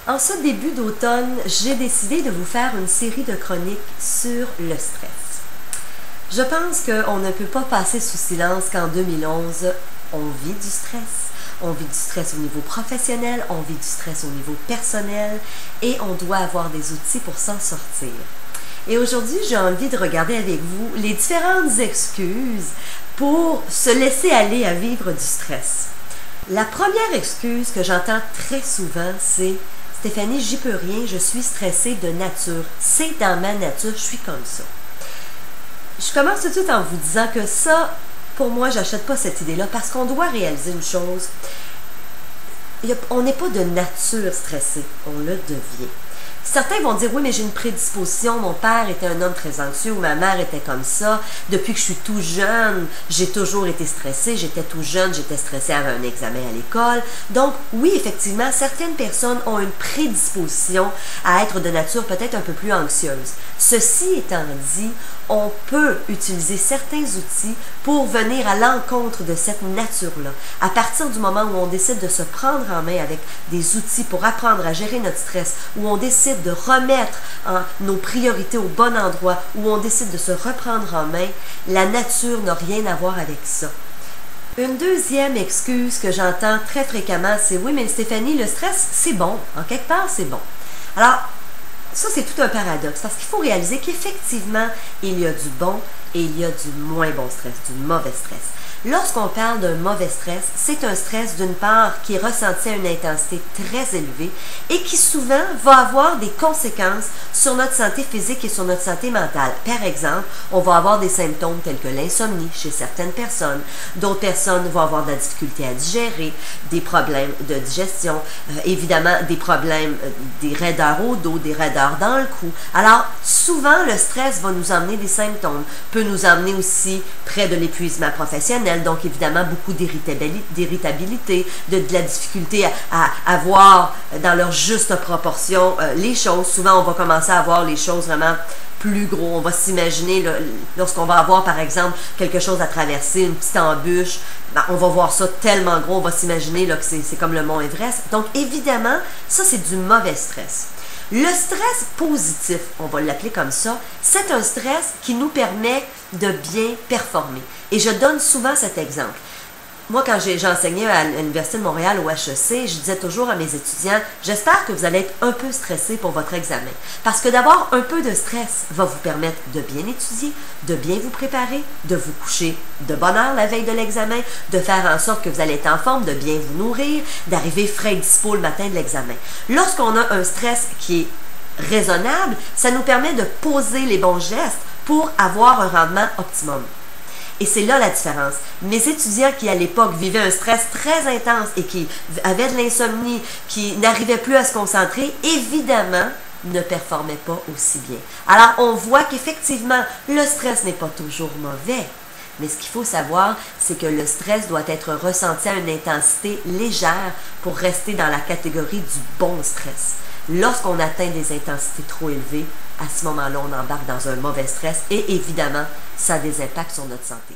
En ce début d'automne, j'ai décidé de vous faire une série de chroniques sur le stress. Je pense qu'on ne peut pas passer sous silence qu'en 2011, on vit du stress. On vit du stress au niveau professionnel, on vit du stress au niveau personnel et on doit avoir des outils pour s'en sortir. Et aujourd'hui, j'ai envie de regarder avec vous les différentes excuses pour se laisser aller à vivre du stress. La première excuse que j'entends très souvent, c'est « Stéphanie, j'y peux rien, je suis stressée de nature. C'est dans ma nature, je suis comme ça. » Je commence tout de suite en vous disant que ça, pour moi, j'achète pas cette idée-là parce qu'on doit réaliser une chose. On n'est pas de nature stressé, on le devient. Certains vont dire, oui, mais j'ai une prédisposition, mon père était un homme très anxieux ou ma mère était comme ça. Depuis que je suis tout jeune, j'ai toujours été stressée. J'étais tout jeune, j'étais stressée avant un examen à l'école. Donc, oui, effectivement, certaines personnes ont une prédisposition à être de nature peut-être un peu plus anxieuse. Ceci étant dit, on peut utiliser certains outils pour venir à l'encontre de cette nature-là. À partir du moment où on décide de se prendre en main avec des outils pour apprendre à gérer notre stress, où on décide de remettre nos priorités au bon endroit, où on décide de se reprendre en main, la nature n'a rien à voir avec ça. Une deuxième excuse que j'entends très fréquemment, c'est « Oui, mais Stéphanie, le stress, c'est bon. En quelque part, c'est bon. » Alors, ça, c'est tout un paradoxe parce qu'il faut réaliser qu'effectivement, il y a du bon et il y a du moins bon stress, du mauvais stress. Lorsqu'on parle d'un mauvais stress, c'est un stress d'une part qui est ressenti à une intensité très élevée et qui souvent va avoir des conséquences sur notre santé physique et sur notre santé mentale. Par exemple, on va avoir des symptômes tels que l'insomnie chez certaines personnes. D'autres personnes vont avoir de la difficulté à digérer, des problèmes de digestion, évidemment des problèmes, des raideurs au dos, des raideurs dans le cou. Alors, souvent, le stress va nous emmener des symptômes, peut nous emmener aussi près de l'épuisement professionnel. Donc, évidemment, beaucoup d'irritabilité, de la difficulté à voir dans leur juste proportion les choses. Souvent, on va commencer à voir les choses vraiment plus gros. On va s'imaginer, lorsqu'on va avoir, par exemple, quelque chose à traverser, une petite embûche, on va voir ça tellement gros, on va s'imaginer que c'est comme le mont Everest. Donc, évidemment, ça, c'est du mauvais stress. Le stress positif, on va l'appeler comme ça, c'est un stress qui nous permet de bien performer. Et je donne souvent cet exemple. Moi, quand j'enseignais à l'Université de Montréal au HEC, je disais toujours à mes étudiants, j'espère que vous allez être un peu stressés pour votre examen. Parce que d'avoir un peu de stress va vous permettre de bien étudier, de bien vous préparer, de vous coucher de bonne heure la veille de l'examen, de faire en sorte que vous allez être en forme, de bien vous nourrir, d'arriver frais et dispo le matin de l'examen. Lorsqu'on a un stress qui est raisonnable, ça nous permet de poser les bons gestes pour avoir un rendement optimum. Et c'est là la différence. Mes étudiants qui, à l'époque, vivaient un stress très intense et qui avaient de l'insomnie, qui n'arrivaient plus à se concentrer, évidemment, ne performaient pas aussi bien. Alors, on voit qu'effectivement, le stress n'est pas toujours mauvais. Mais ce qu'il faut savoir, c'est que le stress doit être ressenti à une intensité légère pour rester dans la catégorie du bon stress. Lorsqu'on atteint des intensités trop élevées, à ce moment-là, on embarque dans un mauvais stress et évidemment, ça a des impacts sur notre santé.